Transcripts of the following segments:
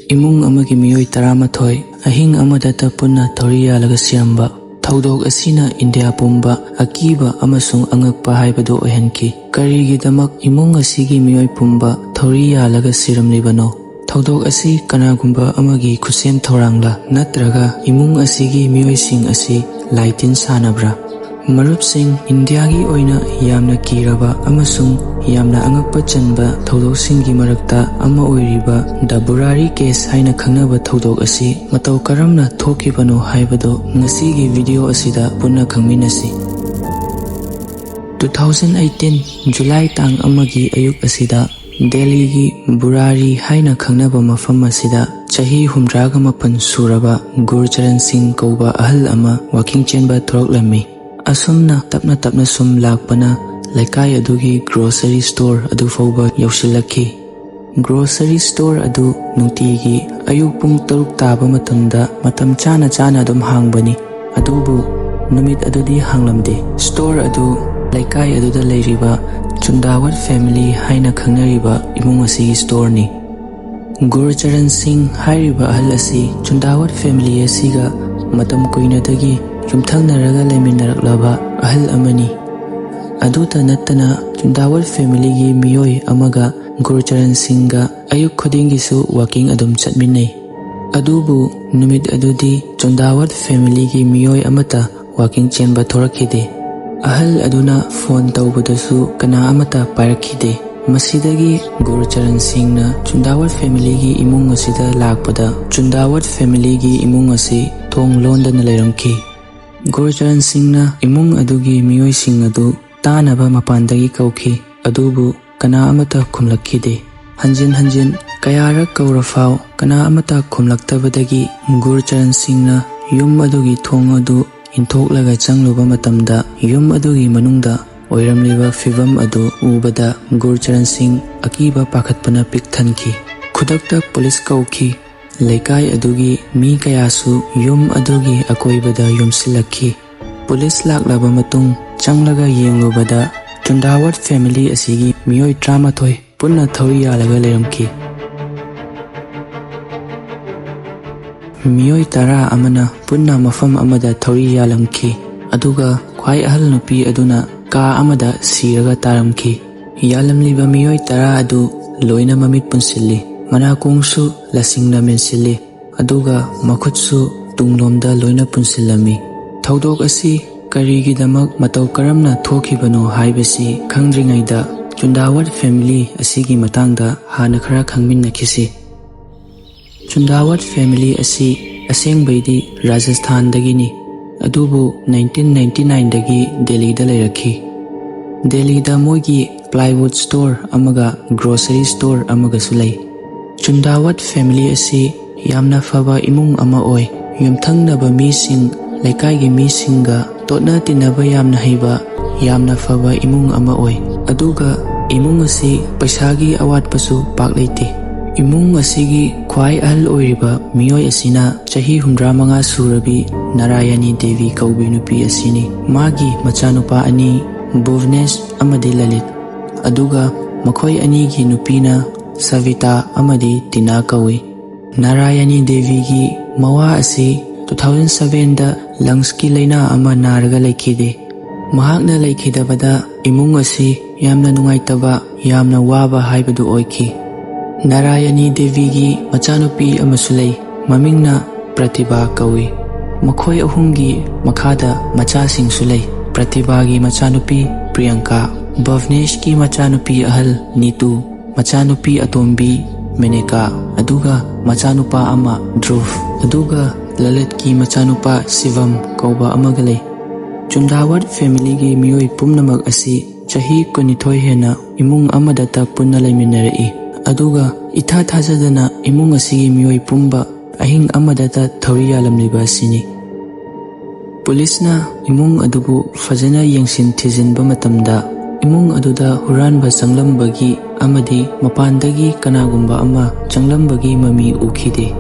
imung amagi miyoi 13 ahing amadata Punna Thouri Yallaga siramba. Thaudok asina India pumba akiba amasung angakpa haibado oihanki. Karigidamak imung asigi miyoi pumba Thouri Yallaga siramlibano. Thaudok asi kanagumba amagi khusem thorangla natraga imung asigi miyoi sing asi laitin sanabra. Marup sing India gi oina yamna kiraba amasung yamna angakpa chanba thaudok singi marakta ama oiriba the Burari Case haina khangnaba thaudok asi matau karamna thokibano haibado ngasigi video asida punna khangminasi. 2018 July tang amagi ayuk asida Delhi gi Burari haina khangnaba mafam asida chahi 68 suraba Gurcharan Singh kauba ahal ama walking chenba thoroklami. Asumna tapna sum lakpana laikai adugi grocery store adu fauba yausilaki. Grocery store adu nutigi ayuk pung 3 taba matamda matam chana adum hangbani. Adubu numit adudi hanglamde. Store adu laikai aduda leiriba Chundawat family haina khangnariba imung asigi store ni. Gurcharan Singh hairiba ahal asi Chundawat family asiga matam kuinadagi yumthangnaraga leminaraklaba ahal amani. Aduta nattana Chundawat family gi Miyoi amaga Gurcharan Singhga ayuk khudingisu walking adum chatminai. Adubu numit adudi Chundawat family gi Miyoi amata walking chenba thorakide. Ahal aduna phone tawbadasu kana amata pairakide. Masidagi Gurcharan Singhna Chundawat family gi imung asida lakpada Chundawat family gi imung asi thong londana leiramki. Gurcharan Singhna imung adugi miyoi sing adu tanaba mapandagi kauki. Adubu kana amata khumlakkide. Hanjin kayarak kaurafau kana amata khumlaktabadagi Gurcharan Singhna yum adugi thong adu inthoklaga changluba matamda yum adugi manungda oiramliba fibam adu ubada Gurcharan Singh akiba pakhatpana pikthanki. Khudakta police kauki. Laikai adugi mi kayasu yum adugi akoibada yumsilakki. Police laklaba matung changlaga yenglubada Chundawat family asigi miyoi 13 Punna Thouri Yallaga leiramki. Miyoi 10 amana punna mafam amada Thouri Yallamki. Aduga khwai ahal nupi aduna ka amada siraga taramki. Yalamliba miyoi 10 adu loina mamit punsilli. Manakungsu lasingna mensilli. Aduga makhutsu tunglomda loina punsilami. Thaudok asi karigidamak matau karamna thokibano haibasi khangdringaida Chundawat family asigi matangda hana khara khangminnakisi. Chundawat family asi asengbaidi Rajasthan dagini. Adubu 1999 dagi Delhi da leirakhi. Delhi da moigi plywood store amaga grocery store amaga sulai. Chundawat family asi yamna faba imung ama oi. Yumthangnaba mising laikai misinga totna tinaba yamna haiba yamna faba imung ama oi. Aduga imung asi paisagi awatpasu paklaiti. Imung asigi khwai ahal oiriba miyoi asina chahi 65 surabi Narayani Devi kaubi nupi asini. Magi machanupa ani Bhuvnesh amadi Lalit. Aduga makhoi ani gi nupina Savita amadi Tina kawi. Narayani Devi gi mawa asi 2007 da lungs ki laina ama naraga laikide. Mahakna laikidabada imung asi yamna nungaitaba yamna waba haibadu oiki. Narayani Devi gi machanupi amasulai mamingna Pratibha kawi. Makhoi ahumgi makhada machasing sulai. Pratibha gi machanupi Priyanka. Bhuvnesh ki machanupi ahal Nitu. Machanupi atombi Meneka. Aduga machanupa ama Dhruv. Aduga Lalit ki machanupa Shivam kauba amagalai. Chundawat family gi miyoi pumnamak asi chahi 12 hena imung amadata punna laiminarai. Aduga itha thajadana imung asigi miyoi pumba ahing amadata Thouri Yallamliba asini. Police na imung adubu fajana yengsin thijinba matamda imung aduda huranba changlambagi amadi mapandagi kanagumba ama changlambagi mami ukhide.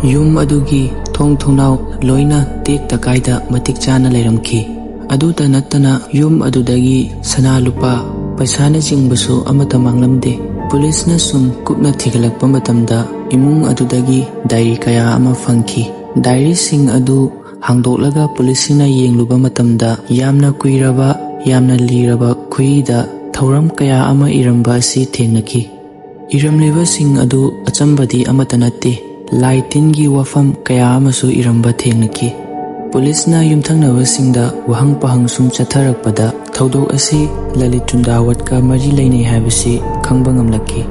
Yum adugi thong thongnau loina tek takaida matik chana leiramki. Aduta nattana yum adudagi sana lupa paisana chingbasu amata manglamde. Police na sum kupna thigalakpa matamda imung adudagi diary kaya ama fangki. Diary sing adu hangdoklaga pulisina yengluba matamda yamna kuiraba yamna liraba khuida thauram kaya ama iramba asi thengnaki. Iramliba sing adu achambadi amata natte, lai tingi wafam kaya amasu iramba thengnaki. Pulisna yumthangnaba singda wahang pahangsung chatharakpada thaudok asi Lalit Chundawat ka mari lainai haibasi khangba ngamlaki.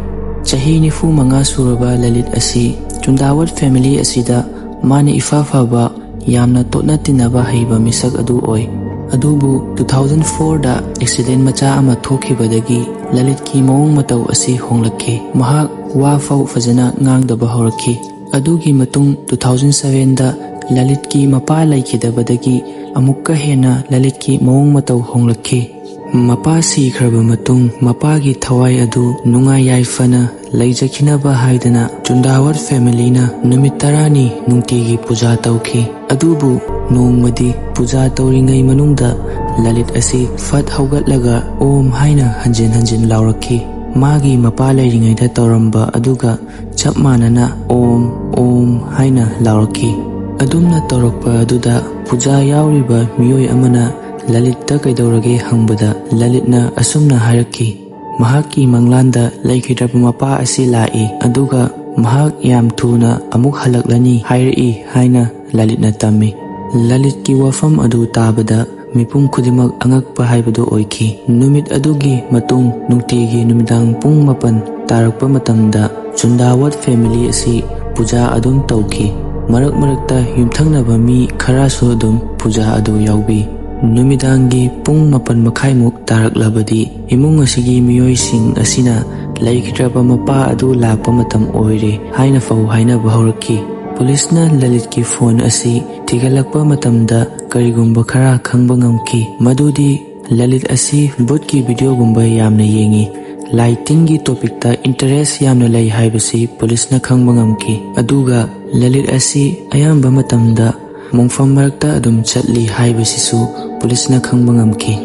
Chahi 95 suraba Lalit asi Chundawat family asida mani ifafaba yamna totna tinaba haiba misak adu oi. Adubu 2004 da accident macha ama thokibadagi Lalit ki maung matau asi honglaki. Mahak wa fau fajana ngangdaba horaki. Adugi matung 2007 da Lalit ki mapa laikidabadagi amukka hena Lalit ki maung matau honglaki. Mapa sikhraba matung mapagi thawai adu nungai yaifana laijakhinaba haidana Chundawat family na numit 10 nungtigi puja tauki. Adubu nongmadi puja tauringai manungda Lalit asi fat haugatlaga om haina hanjin lauraki. Magi mapa lairingaida tauramba aduga chap manana om haina lauraki. Adumna taurakpa aduda puja yauriba miyoi amana Lalitta kaidorage hangbada Lalitna asumna haraki. Mahaki manglanda laikhidraba mapa asi lai aduga mahak yam thuna amuk halaklani hairi haina Lalitna tammi. Lalit ki wafam adu tabada mipum khudimak angakpa haibadu oiki. Numit adugi matung nungtigi numidang pung 8 tarakpa matamda Chundawat family asi puja adum tauki. Marakta yumthangnaba mi kharasu adum puja adu yaubi. Numidangi pung 8 makhaimuk taraklabadi imung asigi miyoi sing asina laikhidraba mapa adu lakpa matam oire haina fau haina bahoraki. Pulisna Lalit ki phone asi tigalakpa matamda karigumba khara khangba ngamki. Madudi Lalit asi bot ki video gumba yamna yengi. Lighting gi topic ta interest yamna lai haibasi pulisna khangba ngamki. Aduga Lalit asi ayamba matamda mongfam marakta adum chatli haibasisu pulisna khangba ngamki.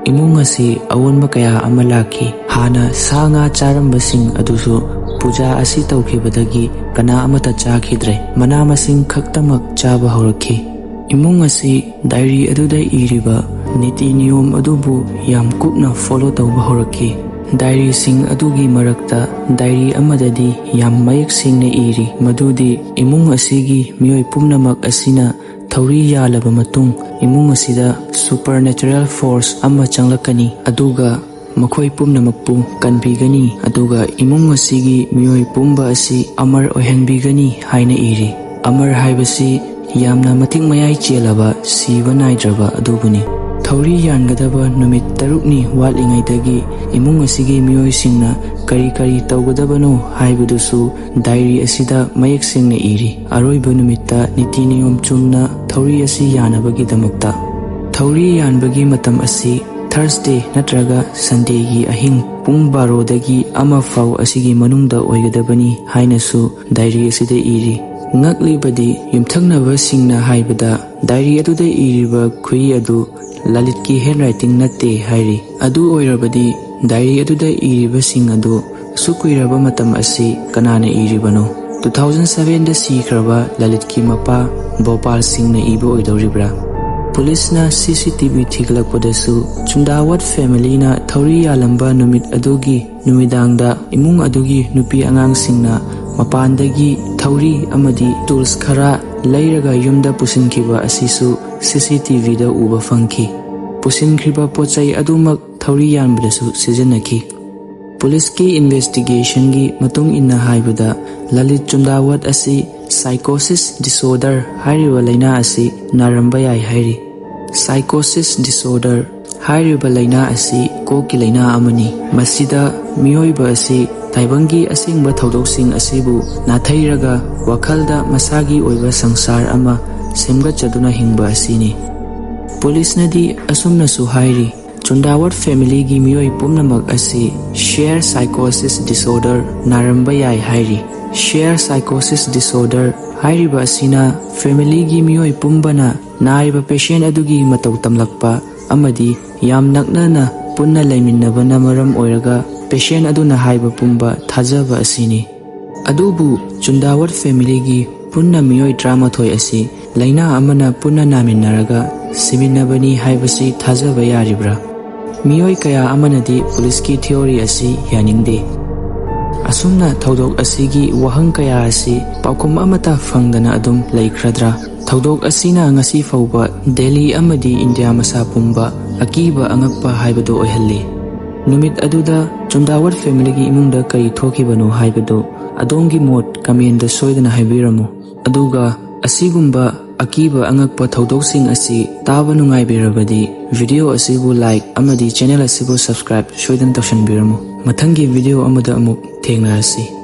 Imung asi awonba kaya ama laki. Hana sa nga charambasing adusu puja asi tawkhibadagi kana amata chakhidre mana masing khaktamak chaba horaki. Imung asi diary aduda iriba niti niyom adubu yam kupna follow tawba horaki. Diary sing adugi marakta diary amadadi yam mayak singna iri madudi imung asigi miyoi pumnamak asina Thouri Yallaba matung imung asida supernatural force ama changlakani aduga makhoi pumnamakpu kanbigani aduga imung asigi miyoi pumba asi amar ohenbigani haina iri. Amar haibasi yamna matik mayai chelaba siba naidraba adubuni. Thouri yangadaba numit 6 ni watlingaidagi imung asigi miyoi singna kari tawgadabano haibadusu diary asida mayak singna iri. Aroiba numitta niti niyom chumna Thouri asi yanabagi damakta. Thouri yanbagi matam asi Thursday natraga Sunday gi ahing pung 12 dagi ama fau asigi manungda oigadabani hainasu diary asida iri. Ngaklibadi yumthangnaba singna haibada diary aduda iriba khui adu Lalit ki handwriting natte hairi. Adu oirabadi diary aduda iriba sing adu sukuiraba matam asi kanana iribano. 2007 da sikhraba Lalit ki mapa Bhopal Singh na iba oidoribra. Police na CCTV thiglakpadasu Chundawat family na Thouri Yallamba numit adugi numidangda imung adugi nupi angang singna mapandagi Thouri amadi tools khara lairaga yumda pusinkiba asisu CCTV da uba fangki. Pusinkriba pochai adumak Thouri Yallambadasu sijanaki. Police ki investigation gi matung inna haibada Lalit Chundawat asi psychosis disorder hairiba laina asi naramba yai hairi. Psychosis disorder hairiba laina asi koki laina amani. Masida miyoiba asi taibangi asingba thaudosing asibu nathairaga wakhalda masagi oiba sangsar ama semgachaduna hingba asini. Police nadi asumnasu hairi. Chundawat family gi miyoi pumnamak asi share psychosis disorder naramba yai hairi. Share psychosis disorder hairiba asina family gi miyoi pumbana nariba patient adugi matau tamlakpa amadi yam naknana punna laiminabana maram oiraga patient aduna haiba pumba thajaba asini. Adubu Chundawat family gi punna miyoi 13 asi laina amana punna naminaraga siminabani haibasi thajaba yaribra. Miyoi kaya amanadi police ki theory asi yaningde. Asumna thaudok asigi wahang kaya asi paukum amata fangdana adum laikradra. Thaudok asina ngasi fauba Delhi amadi India masa pumba akiba angakpa haibado oihalli. Numit aduda Chundawat family gi imungda kari thokibano haibado adongi mot comment soidana haibiramu. Aduga asigumba akiba angakpa thaudok-sing asi taba nungaibirabadi video asibu like amadi channel asibu subscribe soidan tawshanbiramu. Mathangi video amada amuk thengnarasi.